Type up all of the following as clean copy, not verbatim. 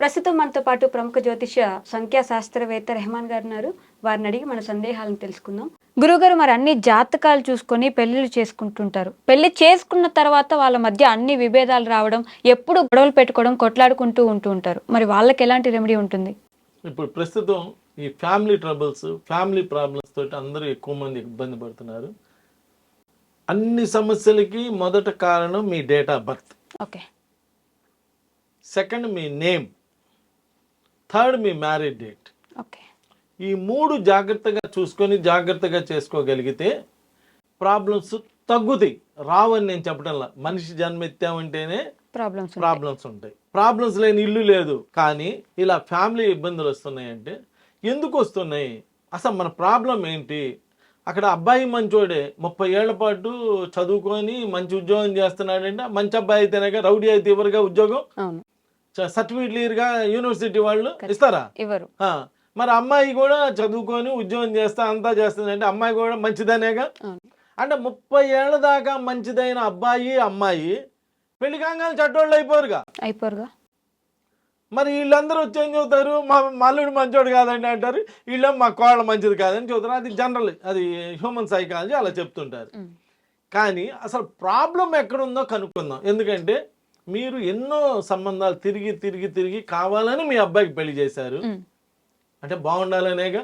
ప్రస్తుతం మనతో పాటు ప్రముఖ జ్యోతిష సంఖ్యా శాస్త్రవేత్త రెహమాన్ గారు ఉన్నారు. వారిని అడిగి మన సందేహాలను తెలుసుకుందాం. గురుగారు, మరి అన్ని జాతకాలు చూసుకొని పెళ్లిళ్ళు చేసుకుంటుంటారు. పెళ్లి చేసుకున్న తర్వాత వాళ్ళ మధ్య అన్ని విభేదాలు రావడం, ఎప్పుడు గొడవలు పెట్టుకోవడం, కొట్లాడుకుంటూ ఉంటారు. మరి వాళ్ళకి ఎలాంటి రెమెడీ ఉంటుంది? ఇప్పుడు ప్రస్తుతం ఈ ఫ్యామిలీ ట్రబుల్స్, ఫ్యామిలీ ప్రాబ్లమ్స్ తోటి అందరూ ఎక్కువ మంది ఇబ్బంది పడుతున్నారు. అన్ని సమస్యలకి మొదట కారణం మీ date of birth, okay. Second మీ నేమ్, థర్డ్ మీ మ్యారేజ్ డేట్. ఓకే. ఈ మూడు జాగ్రత్తగా చూసుకొని జాగ్రత్తగా చేసుకోగలిగితే ప్రాబ్లమ్స్ తగ్గుతాయి. రావని నేను చెప్పడంలా, మనిషి జన్మెత్తామంటేనే ప్రాబ్లమ్స్ ఉంటాయి. ప్రాబ్లమ్స్ లేని ఇల్లు లేదు. కానీ ఇలా ఫ్యామిలీ ఇబ్బందులు వస్తున్నాయంటే ఎందుకు వస్తున్నాయి, అసలు మన ప్రాబ్లం ఏంటి? అక్కడ అబ్బాయి మంచోడే 30 ఏళ్ల పాటు చదువుకొని మంచి ఉద్యోగం చేస్తున్నాడంటే, మంచి అబ్బాయి అయితేనే రౌడీ అయితే ఇవ్వరుగా ఉద్యోగం, సర్టిఫికేట్ క్లియర్గా యూనివర్సిటీ వాళ్ళు ఇస్తారా? ఇవ్వరు. మరి అమ్మాయి కూడా చదువుకొని ఉద్యోగం చేస్తా అంతా చేస్తుందంటే అమ్మాయి కూడా మంచిదనేగా. అంటే 30 ఏళ్ల దాకా మంచిదైన అబ్బాయి అమ్మాయి పెళ్లి కాగానే చెడ్డోళ్ళు అయిపోరుగా. మరి వీళ్ళందరూ వచ్చి ఏం చెబుతారు, మా మల్లుడు మంచోడు కాదండి అంటారు, వీళ్ళు మా కోళ్ళ మంచిది కాదని చెబుతారు. అది జనరల్, అది హ్యూమన్ సైకాలజీ అలా చెప్తుంటారు. కానీ అసలు ప్రాబ్లం ఎక్కడుందో కనుక్కుందాం. ఎందుకంటే మీరు ఎన్నో సంబంధాలు తిరిగి కావాలని మీ అబ్బాయికి పెళ్లి చేశారు అంటే బాగుండాలనేగా.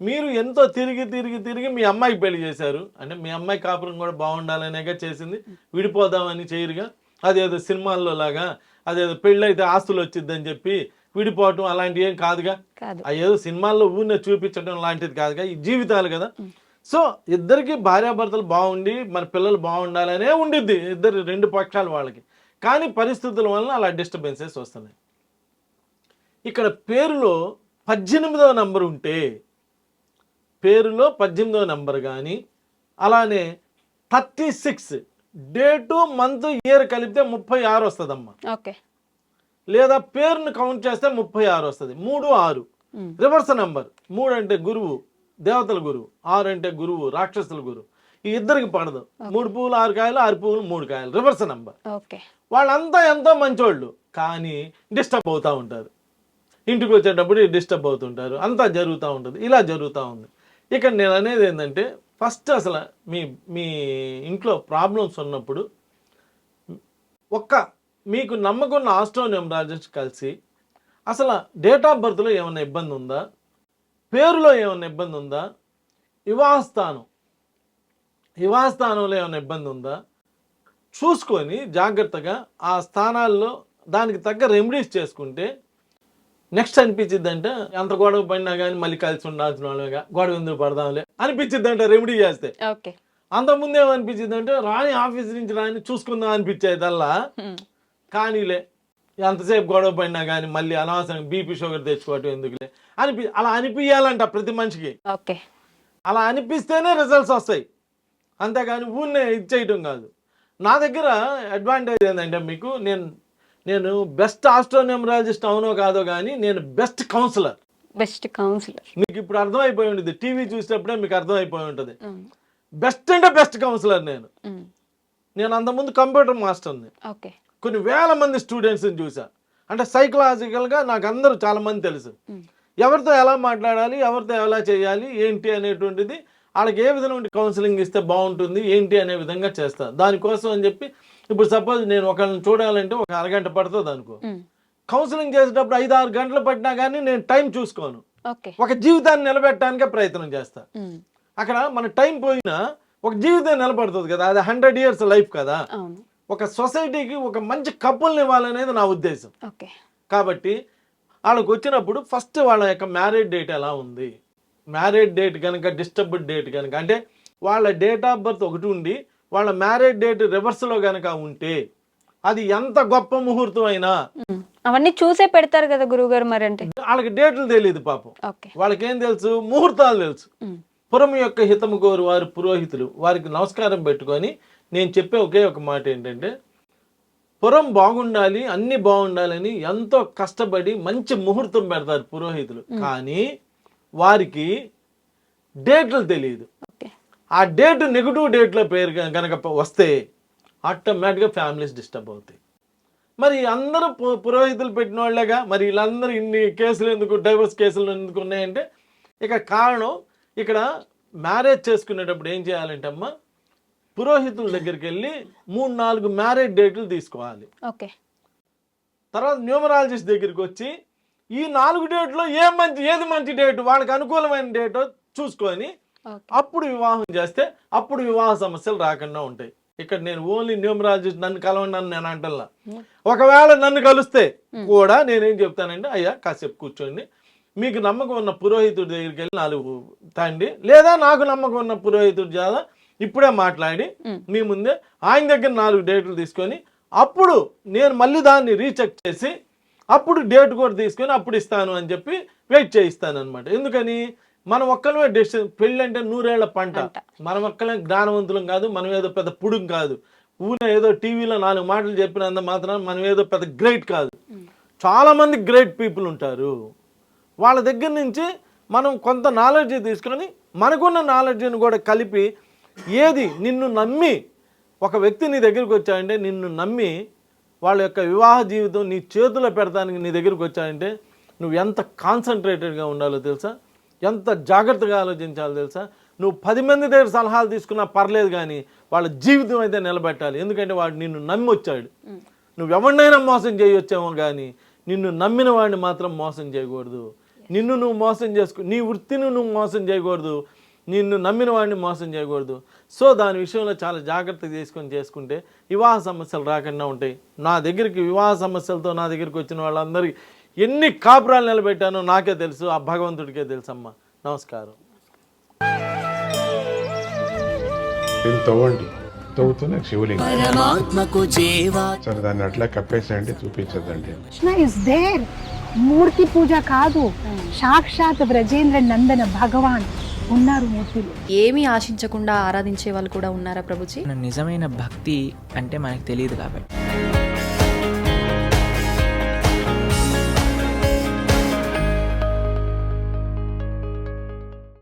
మీరు ఎంతో తిరిగి మీ అమ్మాయికి పెళ్లి చేశారు అంటే మీ అమ్మాయి కాపురం కూడా బాగుండాలనేగా చేసింది. విడిపోదామని చేయరుగా. అదేదో సినిమాల్లో లాగా అదేదో పెళ్ళైతే ఆస్తులు వచ్చిద్దని చెప్పి విడిపోవటం అలాంటివి ఏం కాదుగా. అదేదో సినిమాల్లో ఊరినే చూపించడం లాంటిది కాదుగా. ఈ జీవితాలు కదా. సో ఇద్దరికి భార్యాభర్తలు బాగుండి మన పిల్లలు బాగుండాలనే ఉండిద్ది ఇద్దరు రెండు పక్షాలు వాళ్ళకి. కానీ పరిస్థితుల వలన అలా డిస్టర్బెన్సెస్ వస్తున్నాయి. ఇక్కడ పేరులో 18వ నంబర్ ఉంటే, పేరులో 18వ నంబర్ కానీ అలానే 36 డేటు మంత్ ఇయర్ కలిపితే 36 వస్తుందమ్మా. ఓకే. లేదా పేరును కౌంట్ చేస్తే 36 వస్తుంది. 3, 6 రివర్స్ నంబర్. 3 అంటే గురువు, దేవతల గురువు. 6 అంటే గురువు, రాక్షసుల గురువు. ఈ ఇద్దరికి పడదు. 3 పువ్వులు 6 కాయలు, 6 పువ్వులు 3 కాయలు, రివర్స్ నంబర్. వాళ్ళంతా ఎంతో మంచోళ్ళు కానీ డిస్టర్బ్ అవుతూ ఉంటారు. ఇంటికి వచ్చేటప్పుడు డిస్టర్బ్ అవుతుంటారు. అంతా జరుగుతూ ఉంటుంది. ఇలా జరుగుతూ ఉంది. ఇక్కడ నేను అనేది ఏంటంటే, ఫస్ట్ అసలు మీ ఇంట్లో ప్రాబ్లమ్స్ ఉన్నప్పుడు మీకు నమ్మకున్న ఆస్ట్రోన్యూమరాలజిస్ట్ కలిసి అసలు డేట్ ఆఫ్ బర్త్లో ఏమైనా ఇబ్బంది ఉందా, పేరులో ఏమైనా ఇబ్బంది ఉందా, వివాహస్థానంలో ఏమైనా ఇబ్బంది ఉందా చూసుకొని జాగ్రత్తగా ఆ స్థానాల్లో దానికి తగ్గ రెమెడీస్ చేసుకుంటే నెక్స్ట్ అనిపించిద్ది అంటే, అంత గొడవ పడినా కానీ మళ్ళీ కలిసి ఉండాల్సిన వాళ్ళగా గొడవ ఎందుకు పడదాంలే అనిపించిద్ది అంటే రెమెడీ చేస్తే. అంతకుముందు ఏమనిపించింది అంటే, రాని ఆఫీస్ నుంచి రాని చూసుకుందాం అనిపించేదల్లా. కానీలే ఎంతసేపు గొడవ పడినా కానీ మళ్ళీ అనవసరం బీపీ షుగర్ తెచ్చుకోవటం ఎందుకులే అలా అనిపించాలంట ప్రతి మనిషికి. అలా అనిపిస్తేనే రిజల్ట్స్ వస్తాయి, అంతేగాని ఊరినే ఇచ్చేయటం కాదు. నా దగ్గర అడ్వాంటేజ్ ఏంటంటే, మీకు నేను బెస్ట్ ఆస్ట్రోన్యూమరాలజిస్ట్ అవునో కాదో కానీ నేను బెస్ట్ కౌన్సిలర్. మీకు ఇప్పుడు అర్థమైపోయి ఉంటుంది, టీవీ చూసేటప్పుడే మీకు అర్థమైపోయి ఉంటుంది. బెస్ట్ అంటే బెస్ట్ కౌన్సిలర్ నేను అంతకుముందు కంప్యూటర్ మాస్టర్ని. కొన్ని వేల మంది స్టూడెంట్స్ని చూసా. అంటే సైకలాజికల్గా నాకు అందరూ చాలా మంది తెలుసు. ఎవరితో ఎలా మాట్లాడాలి, ఎవరితో ఎలా చేయాలి ఏంటి అనేటువంటిది, వాళ్ళకి ఏ విధంగా కౌన్సిలింగ్ ఇస్తే బాగుంటుంది ఏంటి అనే విధంగా చేస్తా. దానికోసం అని చెప్పి ఇప్పుడు సపోజ్ నేను ఒకరిని చూడాలంటే ఒక అరగంట పడుతుంది అనుకో. కౌన్సిలింగ్ చేసేటప్పుడు 5-6 గంటలు పట్టినా కానీ నేను టైం చూసుకోను. ఒక జీవితాన్ని నిలబెట్టడానికే ప్రయత్నం చేస్తా. అక్కడ మన టైం పోయినా ఒక జీవితం నిలబడుతుంది కదా, అది 100 years లైఫ్ కదా. ఒక సొసైటీకి ఒక మంచి కపుల్ని ఇవ్వాలనేది నా ఉద్దేశం. కాబట్టి వాళ్ళకి వచ్చినప్పుడు ఫస్ట్ వాళ్ళ యొక్క మ్యారేజ్ డేట్ ఎలా ఉంది, మ్యారేజ్ డేట్ కనుక డిస్టర్బ్డ్ డేట్ కనుక అంటే వాళ్ళ డేట్ ఆఫ్ బర్త్ ఒకటి ఉండి వాళ్ళ మ్యారేజ్ డేట్ రివర్స్లో కనుక ఉంటే అది ఎంత గొప్ప ముహూర్తం అయినా అవన్నీ చూసే పెడతారు కదా గురువుగారు. మరి అంటే వాళ్ళకి డేట్లు తెలియదు పాపం. వాళ్ళకేం తెలుసు, ముహూర్తాలు తెలుసు. పురం యొక్క హితము కోరు వారు పురోహితులు, వారికి నమస్కారం పెట్టుకొని నేను చెప్పే ఒకే ఒక మాట ఏంటంటే, పురం బాగుండాలి అన్ని బాగుండాలని ఎంతో కష్టపడి మంచి ముహూర్తం పెడతారు పురోహితులు. కానీ వారికి డేట్లు తెలియదు. ఆ డేట్ నెగిటివ్ డేట్లో పేరు కనుక వస్తే ఆటోమేటిక్గా ఫ్యామిలీస్ డిస్టర్బ్ అవుతాయి. మరి అందరూ పురోహితులు పెట్టిన వాళ్ళేగా, మరి వీళ్ళందరూ ఇన్ని కేసులు ఎందుకు, డైవర్స్ కేసులు ఎందుకు ఉన్నాయంటే ఇక కారణం, ఇక్కడ మ్యారేజ్ చేసుకునేటప్పుడు ఏం చేయాలంటే అమ్మ, పురోహితుల దగ్గరికి వెళ్ళి 3-4 మ్యారేజ్ డేట్లు తీసుకోవాలి. ఓకే. తర్వాత న్యూమరాలజిస్ట్ దగ్గరికి వచ్చి ఈ 4 డేట్లో ఏది మంచి డేట్, వాళ్ళకి అనుకూలమైన డేటో చూసుకొని అప్పుడు వివాహం చేస్తే అప్పుడు వివాహ సమస్యలు రాకుండా ఉంటాయి. ఇక్కడ నేను ఓన్లీ న్యూమరాలజిస్ట్ నన్ను కలవండి అని నేను అంటల్లా. ఒకవేళ నన్ను కలిస్తే కూడా నేనేం చెప్తానంటే, అయ్యా కాసేపు కూర్చోండి, మీకు నమ్మకం ఉన్న పురోహితుడి దగ్గరికి వెళ్ళి 4 తండి, లేదా నాకు నమ్మకం ఉన్న పురోహితుడి చేత ఇప్పుడే మాట్లాడి మీ ముందే ఆయన దగ్గర 4 డేట్లు తీసుకొని అప్పుడు నేను మళ్ళీ దాన్ని రీచెక్ చేసి అప్పుడు డేట్ కూడా తీసుకొని అప్పుడు ఇస్తాను అని చెప్పి వెయిట్ చేయిస్తాను అనమాట. ఎందుకని మనం ఒక్కలమే డెసిషన్, పెళ్ళి అంటే 100 ఏళ్ల పంట, మనం ఒక్కలే జ్ఞానవంతులం కాదు, మనం ఏదో పెద్ద పుడుం కాదు, ఊనే ఏదో టీవీలో 4 మాటలు చెప్పినంత మాత్రం మనం ఏదో పెద్ద గ్రేట్ కాదు. చాలా మంది గ్రేట్ పీపుల్ ఉంటారు, వాళ్ళ దగ్గర నుంచి మనం కొంత నాలెడ్జ్ తీసుకొని మనకున్న నాలెడ్జ్ని కూడా కలిపి ఏది నిన్ను నమ్మి ఒక వ్యక్తి నీ దగ్గరికి వచ్చాడంటే, నిన్ను నమ్మి వాళ్ళ యొక్క వివాహ జీవితం నీ చేతిలో పెడతానికి నీ దగ్గరికి వచ్చాడంటే నువ్వు ఎంత కాన్సన్ట్రేటెడ్గా ఉండాలో తెలుసా, ఎంత జాగ్రత్తగా ఆలోచించాలో తెలుసా. నువ్వు 10 మంది దగ్గర సలహాలు తీసుకున్నా పర్లేదు, కానీ వాళ్ళ జీవితం అయితే నిలబెట్టాలి. ఎందుకంటే వాడు నిన్ను నమ్మి వచ్చాడు. నువ్వు ఎవరినైనా మోసం చేయొచ్చామో కానీ నిన్ను నమ్మిన వాడిని మాత్రం మోసం చేయకూడదు. నిన్ను నువ్వు మోసం నీ వృత్తిని నువ్వు మోసం చేయకూడదు, నిన్ను నమ్మిన వాడిని మోసం చేయకూడదు. సో దాని విషయంలో చాలా జాగ్రత్త చేసుకుంటే వివాహ సమస్యలు రాకుండా ఉంటాయి. నా దగ్గరికి వివాహ సమస్యలతో నా దగ్గరికి వచ్చిన వాళ్ళందరికీ ఎన్ని కాపురాలు నిలబెట్టానో నాకే తెలుసు, ఆ భగవంతుడికే తెలుసమ్మా. నమస్కారం. తవ్వండి, తవ్వుతూనే శివలింగం సరే దాన్ని అట్లా కప్పేసేయండి, చూపించదండి. కృష్ణ ఇస్ దేర్, మూర్తి పూజ కాదు, సాక్షాత్ బ్రజేంద్ర నందన భగవాన్ ఉన్నారు మూర్తిలో. ఏమీ ఆశించకుండా ఆరాధించే వాళ్ళు కూడా ఉన్నారా ప్రభుజీ? నిజమైన భక్తి అంటే మనకు తెలియదు కాబట్టి